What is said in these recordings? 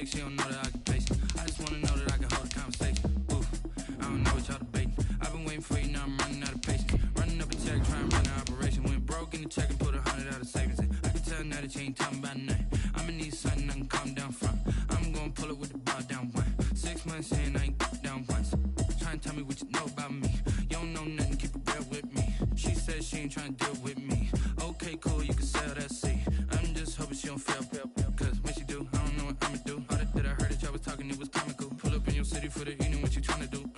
chick, she don't know the occupation. I just wanna know that I can hold a conversation. Oof, I don't know what y'all debating. I've been waiting for you, now I'm running out of patience. Running up a check, trying to run an operation. Went broke in the check and put 100 out of savings in. I can tell now that you ain't talking about nothing. I'ma need something I can calm down from. I'm gonna pull it with the bar down one. 6 months in, I ain't down once. Trying to tell me what you know about me. You don't know nothing, keep it real with me. She said she ain't trying to deal with me. Okay, cool, you can sell that seat. I'm just hoping she don't fail. Cause when she do, I don't know what I'ma do. All that I heard that y'all was talking, it was comical. Pull up in your city for the evening, what you trying to do?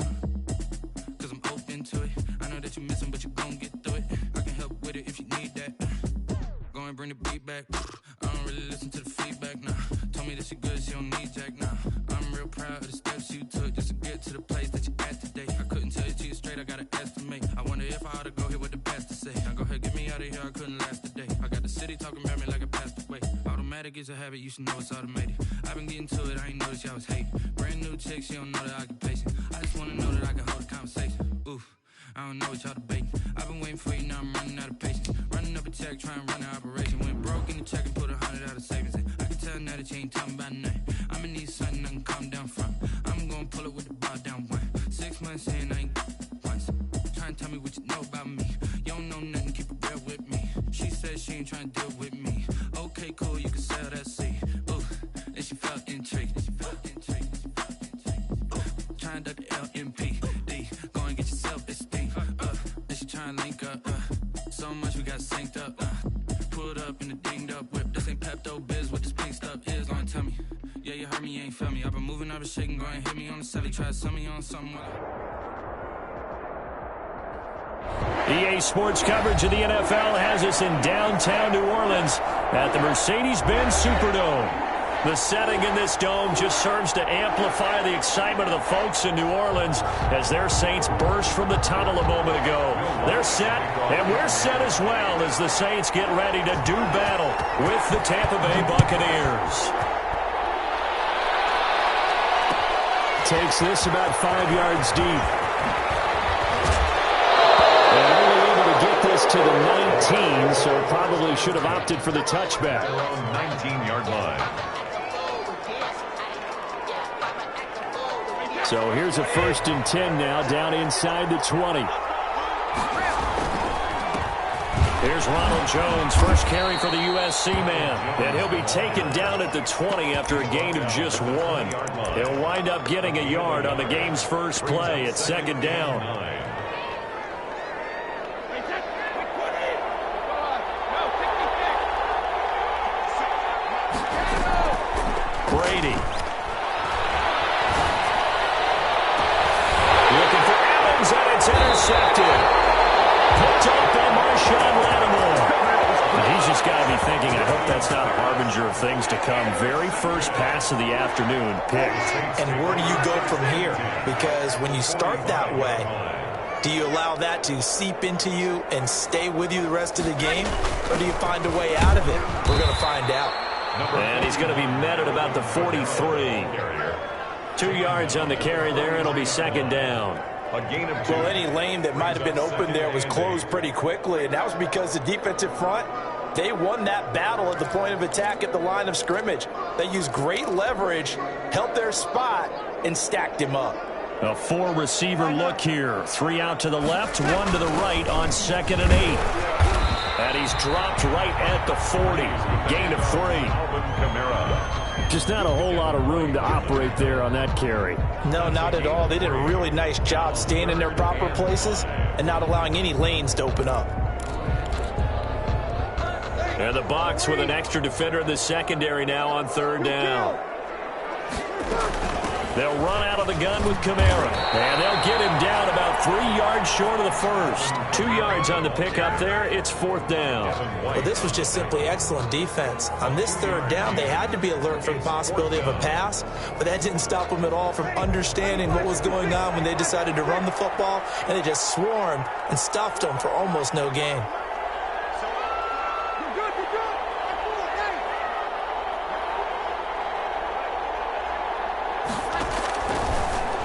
Cause I'm open to it. I know that you missing, but you gon' get through it. I can help with it if you need that. Go and bring the beat back. I don't really listen to the feedback, nah. Told me that she good, she don't need Jack, nah. I'm real proud of the steps you took just to get to the place that you at today. I couldn't tell you to you straight, I gotta estimate. I wonder if I ought to go here with the pastor say. Now go ahead, get me out of here, I couldn't last today. I got the city talking about me like I passed away. Automatic is a habit, you should know it's automated. I've been getting to it, I ain't noticed y'all was hating. Brand new chick, she don't know the occupation. I just wanna know that I can hold a conversation. Oof, I don't know what y'all debating. I've been waiting for you, now I'm running out of patience. Running up a check, trying to run an operation. Went broke in the check and put 100 out of savings in. I can tell now that you ain't talking about nothing. I'ma need something I can calm down from. I'm gonna pull it with the bar down one. 6 months in, I ain't once. Trying to tell me what you know about me. You don't know nothing, keep it real with me. She said she ain't trying to deal with me. Okay, cool, you can sell that seat. Ooh, and she felt intrigued. Trying to duck the LMPD. Go and get yourself esteem. And she trying to link up. So much we got synced up. Pulled up in the dinged up whip. This ain't Pepto Biz, what this pink stuff is. Long tell me. Yeah, you heard me, you ain't felt me. I've been moving, I've been shaking. Go and hit me on the celly. Try to sum me on something. EA Sports coverage of the NFL has us in downtown New Orleans at the Mercedes-Benz Superdome. The setting in this dome just serves to amplify the excitement of the folks in New Orleans as their Saints burst from the tunnel a moment ago. They're set, and we're set as well as the Saints get ready to do battle with the Tampa Bay Buccaneers. Takes this about 5 yards deep. And only able to get this to the 19, so probably should have opted for the touchback. Around 19-yard line. So here's a 1st and 10 now, down inside the 20. Here's Ronald Jones, first carry for the USC man. And he'll be taken down at the 20 after a gain of just 1. He'll wind up getting a yard on the game's first play at 2nd down. Brady. Looking for Evans, and it's intercepted. Picked up by Marshawn Lattimore. And he's just got to be thinking, I hope that's not a harbinger of things to come. Very first pass of the afternoon picked. And where do you go from here? Because when you start that way, do you allow that to seep into you and stay with you the rest of the game? Or do you find a way out of it? We're going to find out. And he's going to be met at about the 43. 2 yards on the carry there. It'll be 2nd down. Well, any lane that might have been open there was closed pretty quickly, and that was because the defensive front, they won that battle at the point of attack at the line of scrimmage. They used great leverage, held their spot, and stacked him up. A 4-receiver look here. 3 out to the left, 1 to the right on 2nd and 8. And he's dropped right at the 40. Gain of 3. Just not a whole lot of room to operate there on that carry. No, not at all. They did a really nice job staying in their proper places and not allowing any lanes to open up. And the Bucs with an extra defender in the secondary now on 3rd down. They'll run out of the gun with Kamara. And they'll get him down about 3 yards short of the first. 2 yards on the pickup there. It's 4th down. Well, this was just simply excellent defense. On this 3rd down, they had to be alert for the possibility of a pass, but that didn't stop them at all from understanding what was going on when they decided to run the football, and they just swarmed and stuffed them for almost no gain.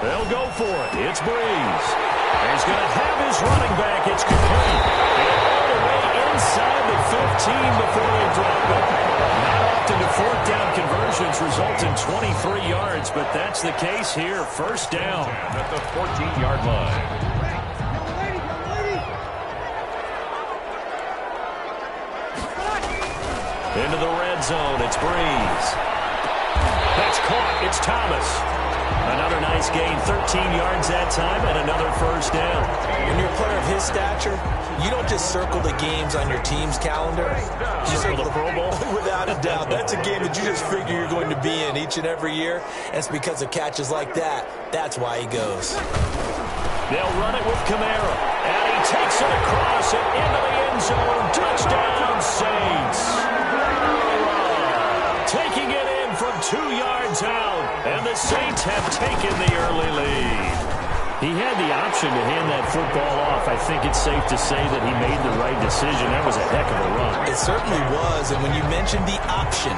They'll go for it. It's Breeze. He's going to have his running back. It's complete. And all the way inside the 15 before they drop it. Not off often do fourth down conversions result in 23 yards, but that's the case here. First down at the 14-yard line. Into the red zone, it's Breeze. That's caught, it's Thomas. Another nice gain, 13 yards that time, and another first down. When you're a player of his stature, you don't just circle the games on your team's calendar. You circle the Pro Bowl? Without a doubt. That's a game that you just figure you're going to be in each and every year. And it's because of catches like that. That's why he goes. They'll run it with Kamara. And he takes it across and into the end zone. Touchdown, Saints. Taking it in from 2 yards out. And the Saints have taken the early lead. He had the option to hand that football off. I think it's safe to say that he made the right decision. That was a heck of a run. It certainly was. And when you mentioned the option,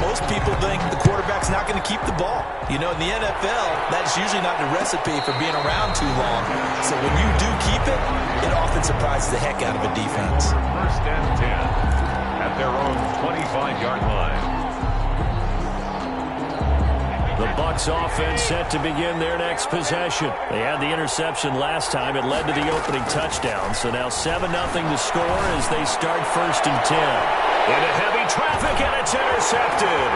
most people think the quarterback's not going to keep the ball. You know, in the NFL, that's usually not the recipe for being around too long. So when you do keep it, it often surprises the heck out of a defense. First and 10 at their own 25-yard line. The Bucs offense set to begin their next possession. They had the interception last time. It led to the opening touchdown. So now 7-0 to score as they start first and 10. Into heavy traffic, and it's intercepted.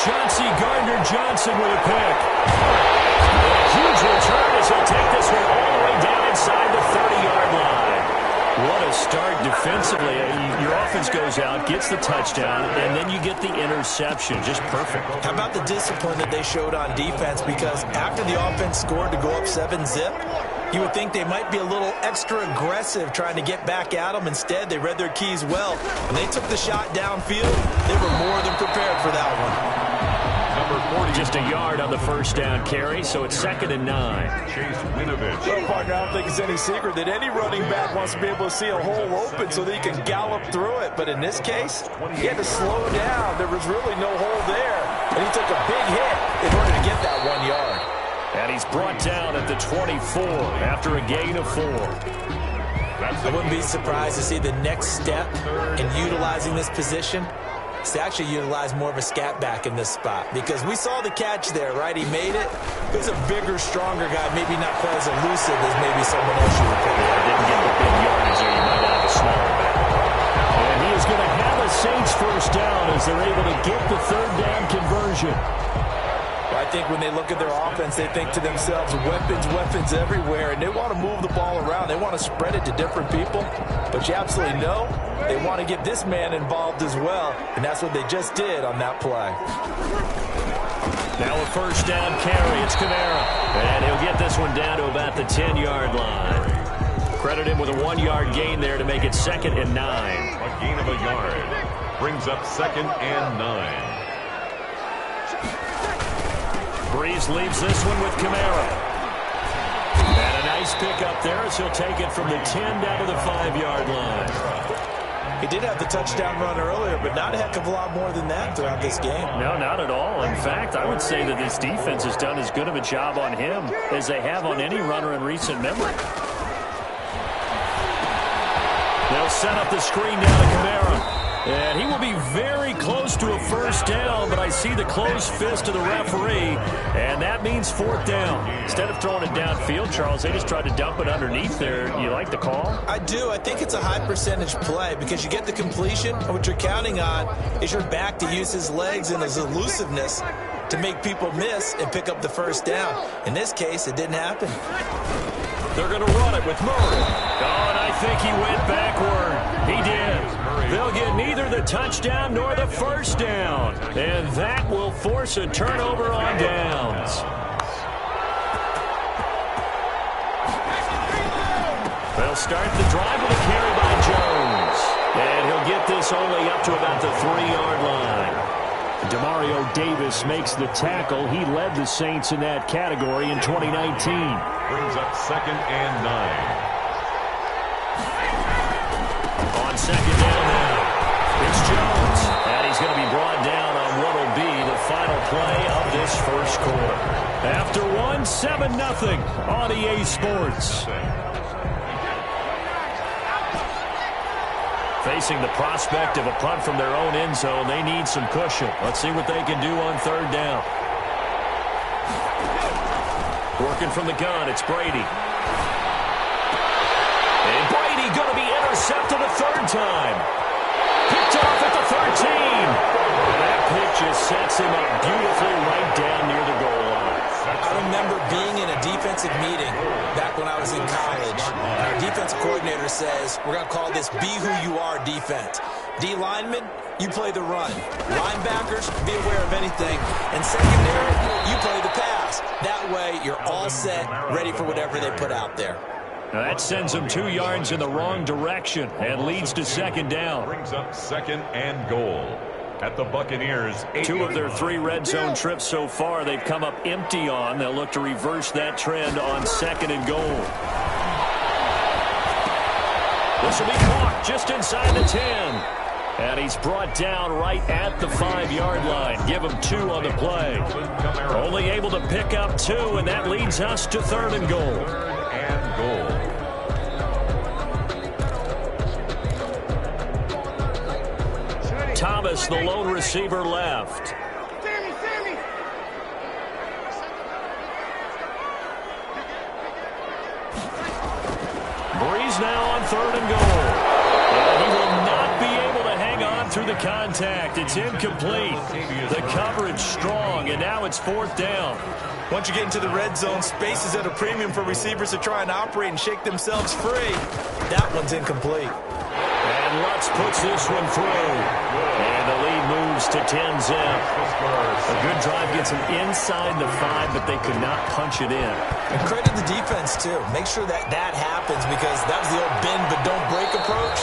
Chauncey Gardner-Johnson with a pick. A huge return as he'll take this one all the way down inside the 30-yard line. What a start defensively. Your offense goes out, gets the touchdown, and then you get the interception. Just perfect. How about the discipline that they showed on defense? Because after the offense scored to go up 7-zip, you would think they might be a little extra aggressive trying to get back at them. Instead, they read their keys well. When they took the shot downfield, they were more than prepared for that one. Number 40. Just a yard on the first down carry, so it's 2nd and 9. Chase Winovich. Well, partner, I don't think it's any secret that any running back wants to be able to see a hole open so that he can gallop through it. But in this case, he had to slow down. There was really no hole there. And he took a big hit in order to get that 1 yard. And he's brought down at the 24 after a gain of 4. I wouldn't be surprised to see the next step in utilizing this position is to actually utilize more of a scat back in this spot. Because we saw the catch there, right? He made it. He was a bigger, stronger guy, maybe not quite as elusive as maybe someone else you would put there. Didn't get the big yardage there. You might have a smaller back. And he is going to have a Saints first down as they're able to get the third down conversion. I think when they look at their offense, they think to themselves, weapons, weapons everywhere, and they want to move the ball around. They want to spread it to different people, but you absolutely know they want to get this man involved as well, and that's what they just did on that play. Now a first down carry. It's Kamara, and he'll get this one down to about the 10-yard line. Credit him with a 1-yard gain there to make it 2nd and 9. A gain of a yard brings up 2nd and 9. Breeze leaves this one with Kamara. And a nice pick up there as he'll take it from the 10 down to the 5-yard line. He did have the touchdown run earlier, but not a heck of a lot more than that throughout this game. No, not at all. In fact, I would say that this defense has done as good of a job on him as they have on any runner in recent memory. They'll set up the screen down to Kamara. And he will be very close to a first down, but I see the closed fist of the referee, and that means 4th down. Instead of throwing it downfield, Charles, they just tried to dump it underneath there. You like the call? I do. I think it's a high-percentage play because you get the completion, and what you're counting on is your back to use his legs and his elusiveness to make people miss and pick up the first down. In this case, it didn't happen. They're going to run it with Murray. Oh, and I think he went backward. He did. They'll get neither the touchdown nor the first down. And that will force a turnover on downs. They'll start the drive with a carry by Jones. And he'll get this only up to about the 3-yard line. Demario Davis makes the tackle. He led the Saints in that category in 2019. Brings up 2nd and 9. On 2nd down now, it's Jones. And he's going to be brought down on what will be the final play of this first quarter. After 7-0 on EA Sports. Facing the prospect of a punt from their own end zone, they need some cushion. Let's see what they can do on third down. Working from the gun, it's Brady. And Brady going to be intercepted a third time. Picked off at the 13. That pick just sets him up beautifully right down near the goal line. I remember being in a defensive meeting back when I was in college. And our defensive coordinator says, we're going to call this be who you are defense. D linemen, you play the run. Linebackers, be aware of anything. And secondary, you play the pass. That way, you're all set, ready for whatever they put out there. Now that sends them 2 yards in the wrong direction and leads to second down. Brings up second and goal at the Buccaneers. 2 of their 3 red zone trips so far, they've come up empty on. They'll look to reverse that trend on second and goal. This will be caught just inside the 10. And he's brought down right at the 5-yard line. Give him 2 on the play. Only able to pick up 2, and that leads us to third and goal. Third and goal. Thomas, the lone receiver, left. Breeze now on third and goal. And he will not be able to hang on through the contact. It's incomplete. The coverage strong, and now it's fourth down. Once you get into the red zone, space is at a premium for receivers to try and operate and shake themselves free. That one's incomplete. And Lutz puts this one through. And the lead moves to 10-zip. A good drive gets them inside the 5, but they could not punch it in. And credit the defense, too. Make sure that happens, because that was the old bend but don't break approach.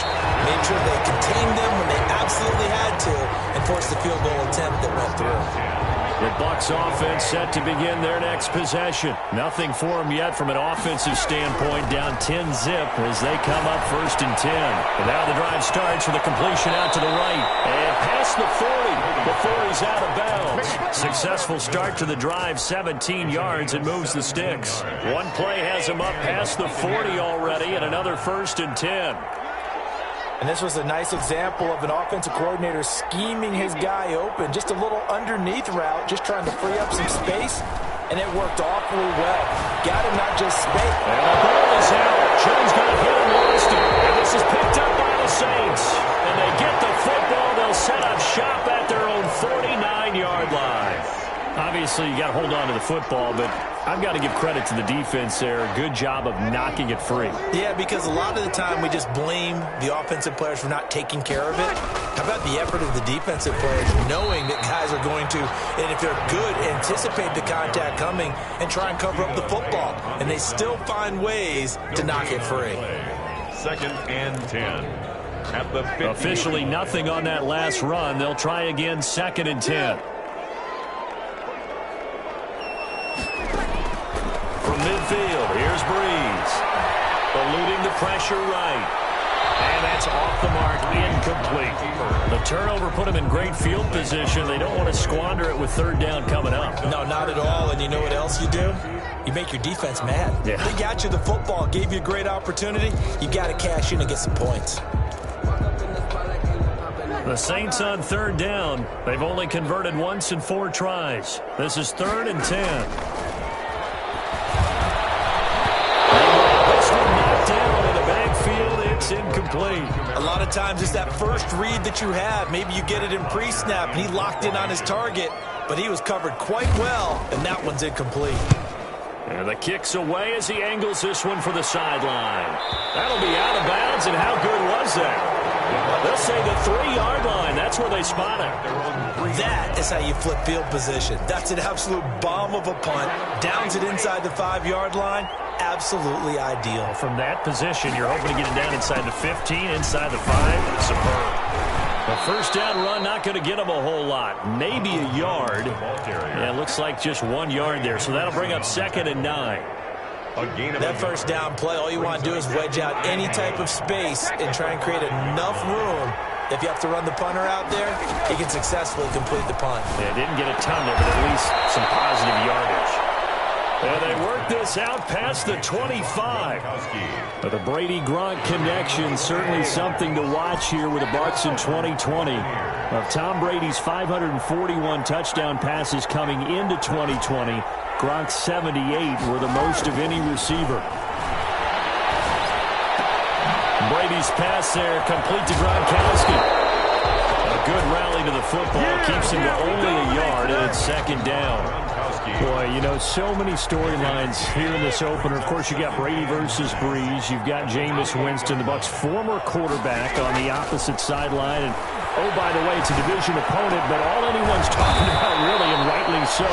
Made sure they contained them when they absolutely had to and forced the field goal attempt that went through. The Bucs offense set to begin their next possession. Nothing for them yet from an offensive standpoint, down 10-zip as they come up first and 10. And now the drive starts with a completion out to the right. And past the 40 before he's out of bounds. Successful start to the drive, 17 yards, and moves the sticks. One play has him up past the 40 already, and another first and 10. And this was a nice example of an offensive coordinator scheming his guy open. Just a little underneath route, just trying to free up some space, and it worked awfully well. Got him not just space. And the ball is out. Jones got hit and lost it. And this is picked up by the Saints. And they get the football. They'll set up shop at their own 49-yard line. Obviously, you got to hold on to the football, but I've got to give credit to the defense there. Good job of knocking it free. Yeah, because a lot of the time we just blame the offensive players for not taking care of it. How about the effort of the defensive players, knowing that guys are going to, and if they're good, anticipate the contact coming and try and cover up the football. And they still find ways to knock it free. Second and 10. At the 50. Officially nothing on that last run. They'll try again, second and 10. From midfield, here's Breeze. Eluding the pressure right. And that's off the mark, incomplete. The turnover put them in great field position. They don't want to squander it with third down coming up. No, not at all. And you know what else you do? You make your defense mad. Yeah. They got you the football, gave you a great opportunity. You got to cash in and get some points. The Saints on third down. They've only converted once in 4 tries. This is third and 10. It's incomplete. A lot of times it's that first read that you have. Maybe you get it in pre-snap, and he locked in on his target, but he was covered quite well, and that one's incomplete. And the kick's away as he angles this one for the sideline. That'll be out of bounds, and how good was that? They'll say the 3-yard line. That's where they spot it. That is how you flip field position. That's an absolute bomb of a punt. Downs it inside the 5-yard line. Absolutely ideal. From that position, you're hoping to get it down inside the 15, inside the 5. Superb. The first down run not going to get them a whole lot. Maybe a yard. Yeah, it looks like just 1 yard there. So that'll bring up second and 9. That first down play, all you want to do is wedge out any type of space and try and create enough room. If you have to run the punter out there, he can successfully complete the punt. Yeah, didn't get a ton there, but at least some positive yardage. And they work take this out past the 25. But the Brady-Gronk connection, certainly something to watch here with the Bucs in 2020. Of Tom Brady's 541 touchdown passes coming into 2020, Gronk's 78 were the most of any receiver. Brady's pass there, complete to Gronkowski. A good rally to the football, keeps him to only a yard, and it's second down. Boy, you know, so many storylines here in this opener. Of course, you got Brady versus Breeze. You've got Jameis Winston, the Bucs' former quarterback, on the opposite sideline. And, oh, by the way, it's a division opponent, but all anyone's talking about, really, and rightly so,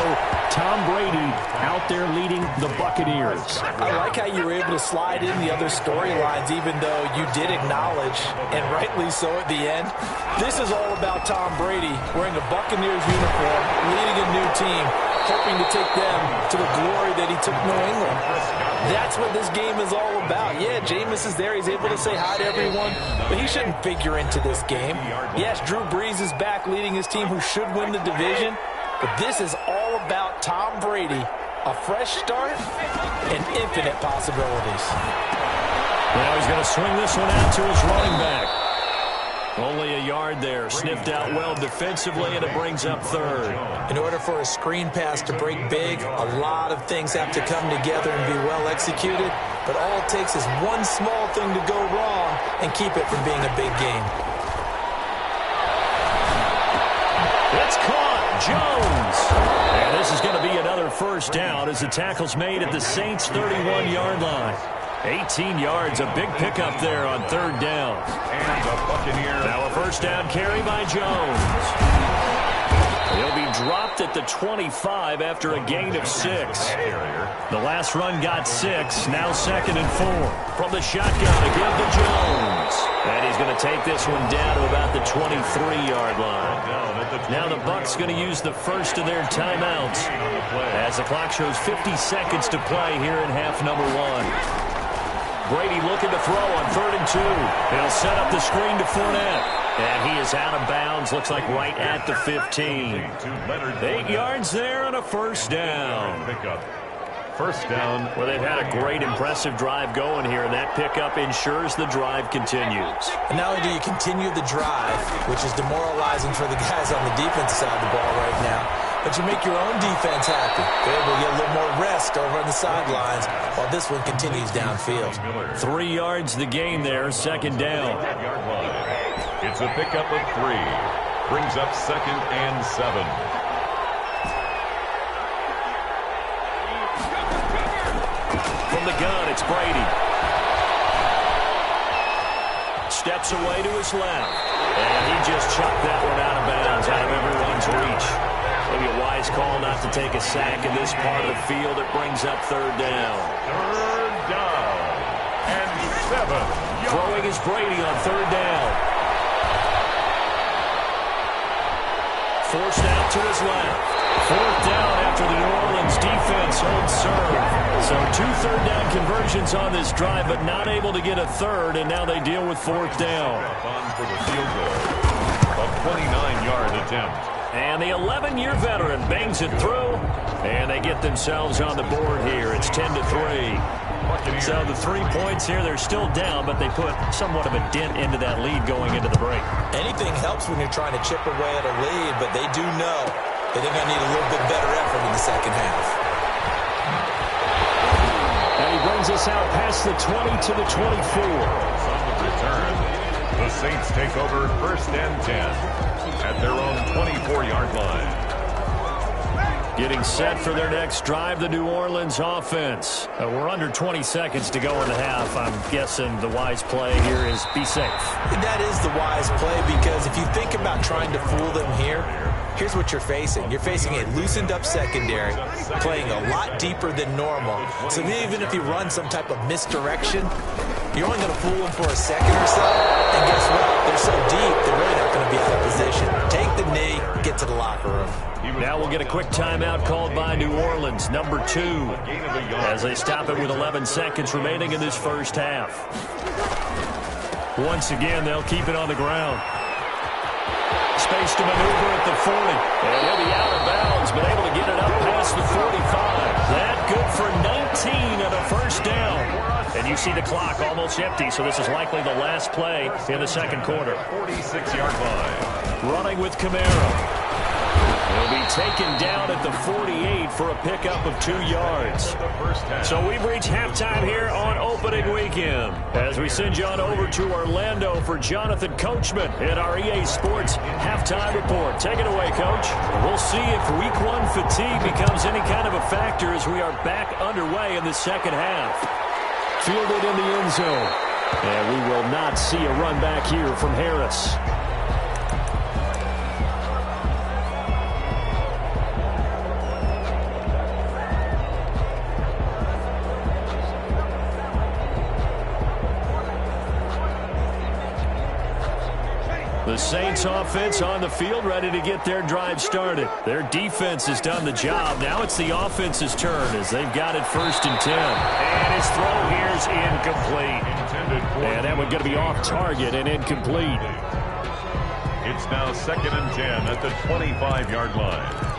Tom Brady out there leading the Buccaneers. I like how you were able to slide in the other storylines, even though you did acknowledge, and rightly so at the end, this is all about Tom Brady wearing a Buccaneers uniform, leading a new team, hoping to take them to the glory that he took New England. That's what this game is all about. Yeah, Jameis is there. He's able to say hi to everyone, but he shouldn't figure into this game. Yes, Drew Brees is back leading his team who should win the division, but this is all about Tom Brady, a fresh start and infinite possibilities. Now he's going to swing this one out to his running back. Only a yard there, sniffed out well defensively, and it brings up third. In order for a screen pass to break big, a lot of things have to come together and be well executed, but all it takes is one small thing to go wrong and keep it from being a big game. It's caught, Jones. And this is going to be another first down as the tackle's made at the Saints' 31-yard line. 18 yards, a big pickup there on third down. And the Buccaneers. Now a first down carry by Jones. He'll be dropped at the 25 after a gain of 6. The last run got 6, now 2nd and 4. From the shotgun again to Jones. And he's going to take this one down to about the 23-yard line. Now the Bucs going to use the first of their timeouts as the clock shows 50 seconds to play here in half number 1. Brady looking to throw on 3rd and 2. He'll set up the screen to Fournette. And he is out of bounds, looks like right at the 15. 8 yards there on a first down. First down. Well, they've had a great, impressive drive going here, and that pickup ensures the drive continues. And not only do you continue the drive, which is demoralizing for the guys on the defensive side of the ball right now, but you make your own defense happy. They're able to get a little more rest over on the sidelines while this one continues downfield. 3 yards the gain there, second down. It's a pickup of 3. Brings up 2nd and 7. From the gun, it's Brady. Steps away to his left. And he just chucked that one out of bounds, out of everyone's reach. Maybe a wise call not to take a sack in this part of the field. It brings up third down. Third down. And 7. Throwing is Brady on third down. Forced out to his left. 4th down after the New Orleans defense holds serve. So 2 third-down conversions on this drive, but not able to get a third, and now they deal with 4th down. On for the field goal. A 29-yard attempt. And the 11-year veteran bangs it through, and they get themselves on the board here. It's 10-3. So the 3 points here, they're still down, but they put somewhat of a dent into that lead going into the break. Anything helps when you're trying to chip away at a lead, but they do know that they're going to need a little bit better effort in the second half. And he brings us out past the 20 to the 24. On the return, the Saints take over 1st and 10 at their own 24-yard line. Getting set for their next drive, the New Orleans offense. We're under 20 seconds to go in the half. I'm guessing the wise play here is be safe. That is the wise play, because if you think about trying to fool them here, here's what you're facing. You're facing a loosened up secondary, playing a lot deeper than normal. So even if you run some type of misdirection, you're only going to fool them for a second or so. And guess what? They're so deep, they're really not going to be out of position. Take the knee, get to the locker room. Now we'll get a quick timeout called by New Orleans, number 2, as they stop it with 11 seconds remaining in this first half. Once again, they'll keep it on the ground. Space to maneuver at the 40. And he'll be out of bounds, but able to get it up past the 45. That good for And you see the clock almost empty, so this is likely the last play in the second quarter. 46-yard line. Running with Kamara. He'll be taken down at the 48 for a pickup of 2 yards. So we've reached halftime here on opening weekend. As we send you on over to Orlando for Jonathan Coachman in our EA Sports halftime report. Take it away, Coach. We'll see if week one fatigue becomes any kind of a factor as we are back underway in the second half. Fielded in the end zone. And we will not see a run back here from Harris. The Saints offense on the field, ready to get their drive started. Their defense has done the job. Now it's the offense's turn as they've got it 1st and 10. And his throw here's incomplete. And that one going to be off target and incomplete. It's now 2nd and 10 at the 25-yard line.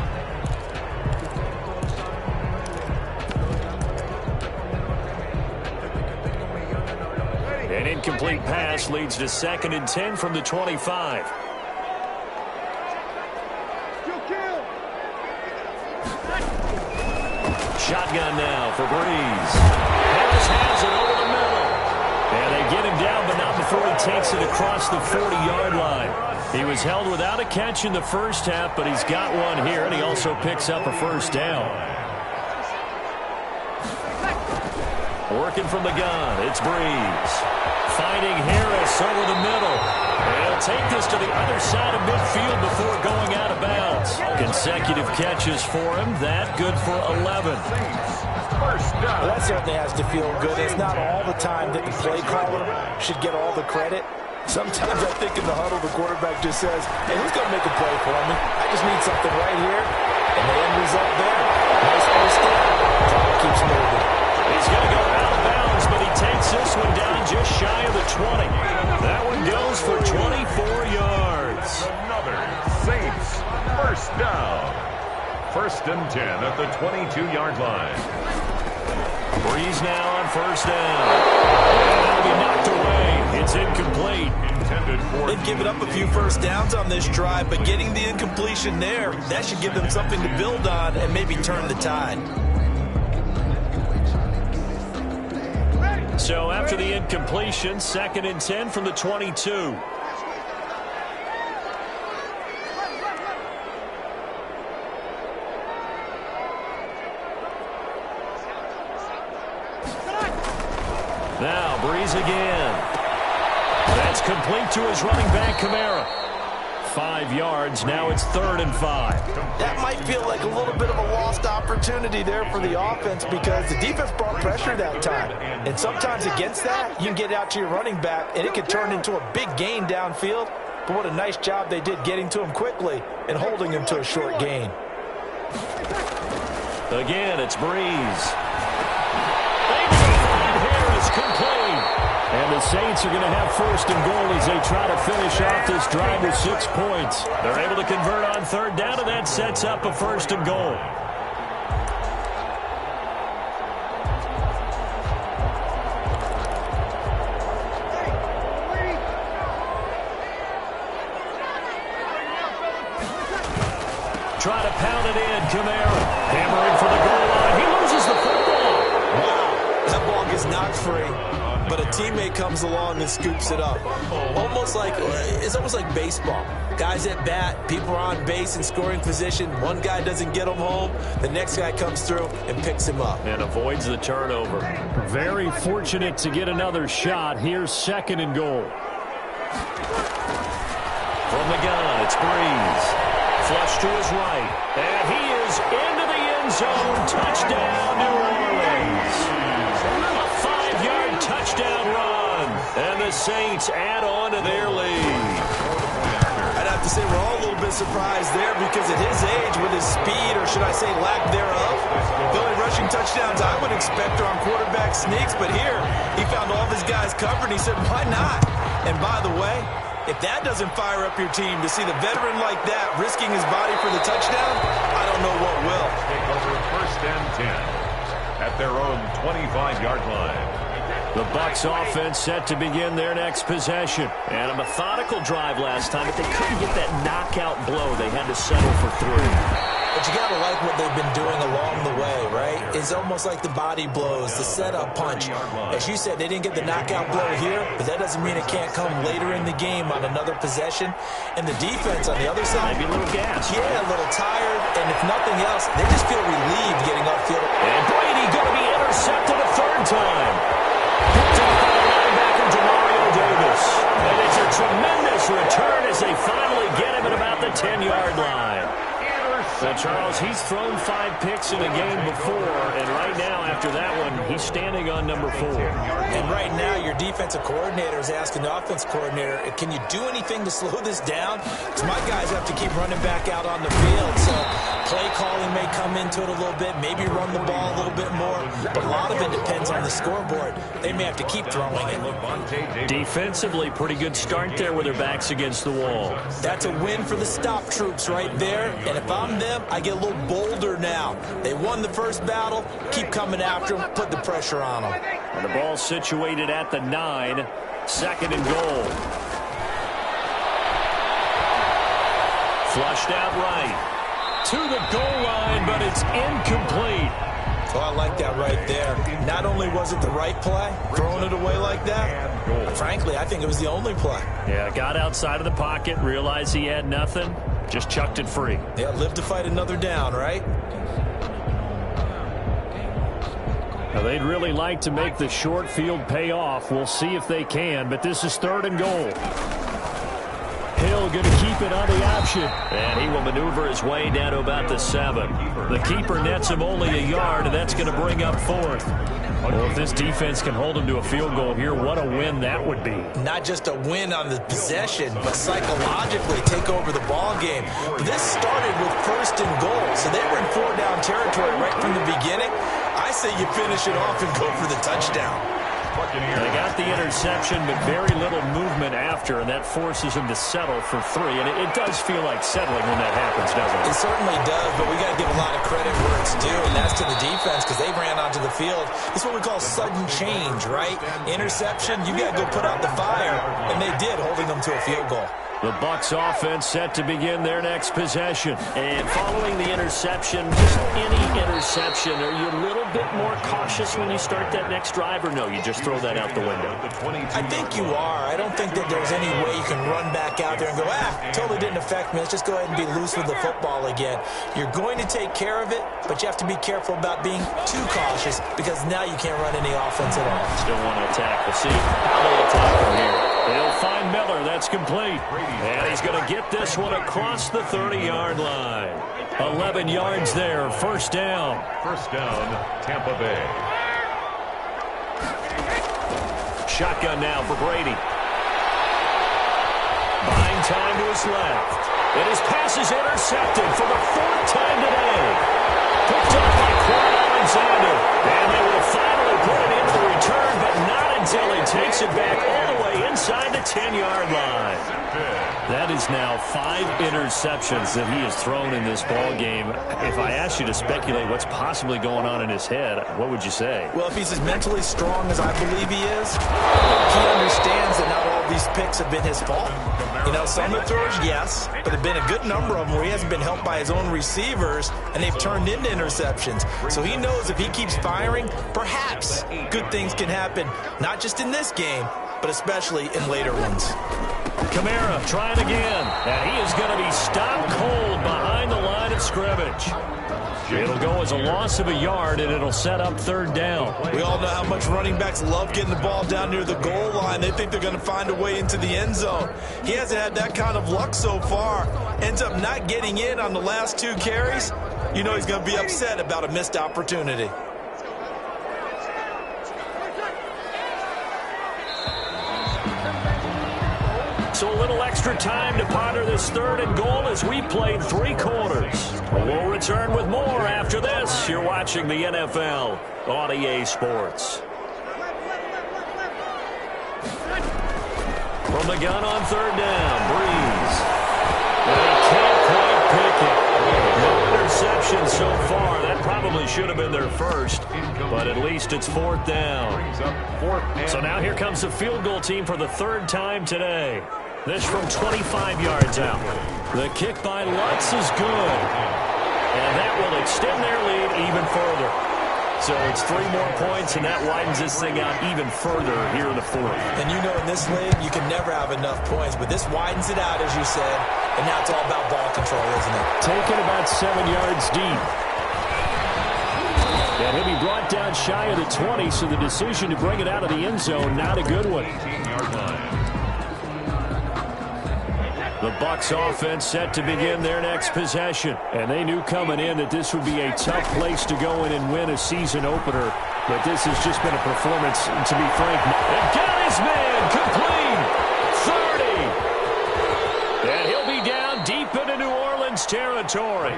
An incomplete pass leads to 2nd and 10 from the 25. Shotgun now for Breeze. Harris has it over the middle. And they get him down, but not before he takes it across the 40-yard line. He was held without a catch in the first half, but he's got one here, and he also picks up a 1st down. Working from the gun, it's Breeze. Finding Harris over the middle. And he'll take this to the other side of midfield before going out of bounds. Consecutive catches for him. That good for 11. Well, that certainly has to feel good. It's not all the time that the play caller should get all the credit. Sometimes I think in the huddle, the quarterback just says, hey, who's going to make a play for me? I just need something right here. And the end result there. Nice first down. Clock keeps moving. He's going to go out of bounds, but he takes this one down just shy of the 20. That one goes for 24 yards. Another Saints 1st down. 1st and 10 at the 22-yard line. Breeze now on 1st down. And that'll be knocked away. It's incomplete. They've given up a few 1st downs on this drive, but getting the incompletion there, that should give them something to build on and maybe turn the tide. So after the incompletion, 2nd and 10 from the 22. Now Breeze again. That's complete to his running back, Kamara. 5 yards. Now it's 3rd and 5. That might feel like a little bit of a lost opportunity there for the offense because the defense brought pressure that time. And sometimes against that, you can get out to your running back, and it can turn into a big gain downfield. But what a nice job they did getting to him quickly and holding him to a short gain. Again, it's Breeze. Harris complete. And the Saints are going to have 1st and goal as they try to finish off this drive with 6 points. They're able to convert on 3rd down, and that sets up a 1st and goal. Try to pound it in, Kamara. Hammering for the goal line. He loses the football. Wow, that ball gets knocked free. But a teammate comes along and scoops it up. It's almost like baseball. Guys at bat, people are on base in scoring position. One guy doesn't get him home. The next guy comes through and picks him up. And avoids the turnover. Very fortunate to get another shot. Here's 2nd and goal. From the gun, it's Breeze. Flush to his right. And he is into the end zone. Touchdown, New Orleans. A 5-yard touchdown run. And the Saints add on to their lead. I'd have to say we're all a little bit surprised there because at his age, with his speed, or should I say lack thereof, the only rushing touchdowns I would expect are on quarterback sneaks. But here, he found all of his guys covered, and he said, why not? And by the way, if that doesn't fire up your team to see the veteran like that risking his body for the touchdown, I don't know what will. Take over 1st and 10 at their own 25-yard line. The Bucs offense set to begin their next possession. And a methodical drive last time, but they couldn't get that knockout blow. They had to settle for 3. But you got to like what they've been doing along the way, right? It's almost like the body blows, the setup punch. As you said, they didn't get the knockout blow here, but that doesn't mean it can't come later in the game on another possession. And the defense on the other side, maybe a little gas. Yeah, a little tired. And if nothing else, they just feel relieved getting upfield. And Brady going to be intercepted a 3rd time. Picked up by the linebacker, Demario Davis. And it's a tremendous return as they finally get him at about the 10-yard line. So, Charles, he's thrown 5 picks in a game before, and right now, after that one, he's standing on number 4. And right now, your defensive coordinator is asking the offense coordinator, can you do anything to slow this down? Because my guys have to keep running back out on the field, so play calling may come into it a little bit, maybe run the ball a little bit more, but a lot of it depends on the scoreboard. They may have to keep throwing it. Defensively, pretty good start there with their backs against the wall. That's a win for the stop troops right there, and if I'm them, I get a little bolder now. They won the first battle, keep coming after them, put the pressure on them. And the ball situated at the 9, 2nd and goal. Flushed out right to the goal line, but it's incomplete. Oh, I like that right there. Not only was it the right play, throwing it away like that, frankly, I think it was the only play. Yeah, got outside of the pocket, realized he had nothing, just chucked it free. Yeah, live to fight another down, right? Now, they'd really like to make the short field pay off. We'll see if they can, but this is 3rd and goal. Hill going to keep it on the option. And he will maneuver his way down to about the 7. The keeper nets him only a yard, and that's going to bring up 4th. Well, if this defense can hold him to a field goal here, what a win that would be. Not just a win on the possession, but psychologically take over the ball game. But this started with 1st and goal, so they were in 4-down territory right from the beginning. I say you finish it off and go for the touchdown. They got the interception, but very little movement after, and that forces him to settle for 3. And it does feel like settling when that happens, doesn't it? It certainly does, but we got to give a lot of credit where it's due, and that's to the defense because they ran onto the field. It's what we call sudden change, right? Interception, you got to go put out the fire, and they did, holding them to a field goal. The Bucs offense set to begin their next possession. And following the interception, just any interception, are you a little bit more cautious when you start that next drive, or no, you just throw that out the window? I think you are. I don't think that there's any way you can run back out there and go, totally didn't affect me. Let's just go ahead and be loose with the football again. You're going to take care of it, but you have to be careful about being too cautious because now you can't run any offense at all. Still want to attack. We'll see how they attack from here. They'll find Miller. That's complete. And he's going to get this one across the 30-yard line. 11 yards there. 1st down. 1st down, Tampa Bay. Shotgun now for Brady. Buying time to his left. And his pass is intercepted for the 4th time today. Picked up by Quan Alexander. And they will finally put it into the return, but not until he takes it back all the way inside the 10-yard line. That is now 5 interceptions that he has thrown in this ball game. If I asked you to speculate what's possibly going on in his head, what would you say? Well, if he's as mentally strong as I believe he is, he understands that not all these picks have been his fault. You know, some of the throws, yes, but there have been a good number of them where he hasn't been helped by his own receivers, and they've turned into interceptions. So he knows if he keeps firing, perhaps good things can happen, not just in this game, but especially in later ones. Kamara trying again, and he is going to be stopped cold behind the line of scrimmage. It'll go as a loss of a yard, and it'll set up 3rd down. We all know how much running backs love getting the ball down near the goal line. They think they're going to find a way into the end zone. He hasn't had that kind of luck so far. Ends up not getting in on the last 2 carries. You know he's going to be upset about a missed opportunity. So a little extra time to ponder this 3rd and goal as we played 3 quarters. We'll return with more after this. You're watching the NFL on EA Sports. From the gun on 3rd down, Breeze. And he can't quite pick it. No interception interception so far. That probably should have been their first, but at least it's 4th down. So now here comes the field goal team for the 3rd time today. This from 25 yards out. The kick by Lutz is good, and that will extend their lead even further. So it's 3 more points, and that widens this thing out even further here in the 4th. And you know in this league, you can never have enough points, but this widens it out, as you said, and now it's all about ball control, isn't it? Taken about 7 yards deep. And he'll be brought down shy of the 20, so the decision to bring it out of the end zone, not a good one. The Bucs offense set to begin their next possession. And they knew coming in that this would be a tough place to go in and win a season opener. But this has just been a performance, to be frank. And got his man complete. 30. And he'll be down deep into New Orleans territory.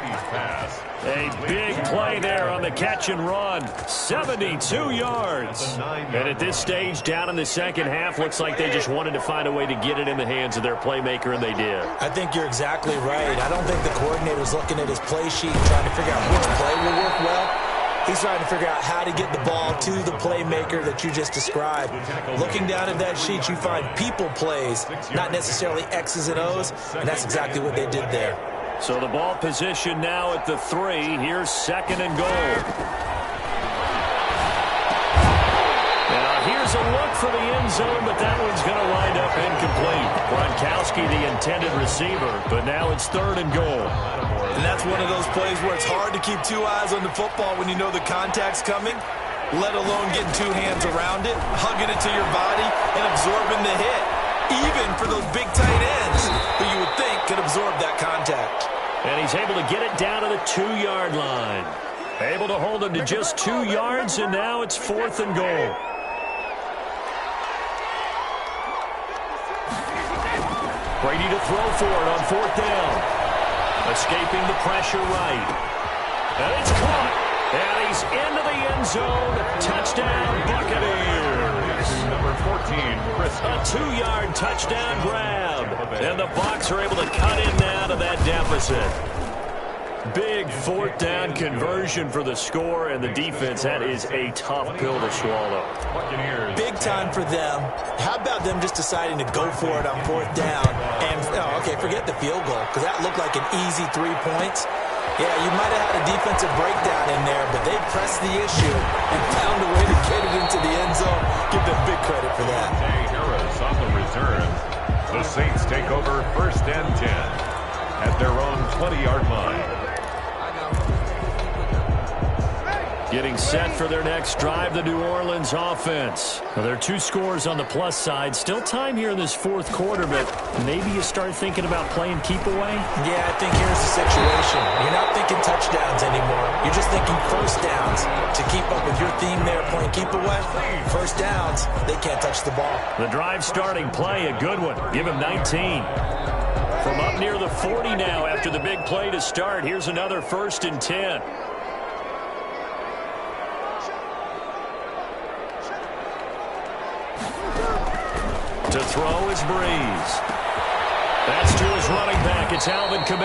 A big play there on the catch and run. 72 yards. And at this stage, down in the second half, looks like they just wanted to find a way to get it in the hands of their playmaker, and they did. I think you're exactly right. I don't think the coordinator's looking at his play sheet and trying to figure out which play will work well. He's trying to figure out how to get the ball to the playmaker that you just described. Looking down at that sheet, you find people plays, not necessarily X's and O's, and that's exactly what they did there. So the ball position now at the 3. Here's 2nd and goal. Now here's a look for the end zone, but that one's going to wind up incomplete. Gronkowski, the intended receiver, but now it's 3rd and goal. And that's one of those plays where it's hard to keep 2 eyes on the football when you know the contact's coming, let alone getting 2 hands around it, hugging it to your body, and absorbing the hit. Even for those big tight ends who you would think could absorb that contact. And he's able to get it down to the 2-yard line. Able to hold him to just 2 yards, and now it's 4th and goal. Brady to throw for it on 4th down. Escaping the pressure right. And it's caught. And he's into the end zone. Touchdown, Buccaneers. Number 14, Chris. A 2-yard touchdown grab. And the Bucs are able to cut in now to that deficit. Big 4th down conversion for the score, and the defense, that is a tough pill to swallow. Big time for them. How about them just deciding to go for it on 4th down? And, okay, forget the field goal, because that looked like an easy 3 points. Yeah, you might have had a defensive breakdown in there, but they pressed the issue and found a way to get it into the end zone. Give them big credit for that. Harris on the return. The Saints take over 1st and 10 at their own 20-yard line. Getting set for their next drive, the New Orleans offense. Well, there are 2 scores on the plus side. Still time here in this 4th quarter, but maybe you start thinking about playing keep away? Yeah, I think here's the situation. You're not thinking touchdowns anymore. You're just thinking 1st downs. To keep up with your theme there, playing keep away, 1st downs, they can't touch the ball. The drive starting play, a good one. Give him 19. From up near the 40 now after the big play to start, here's another 1st and 10. To throw is Breeze. That's to his running back. It's Alvin Kamara.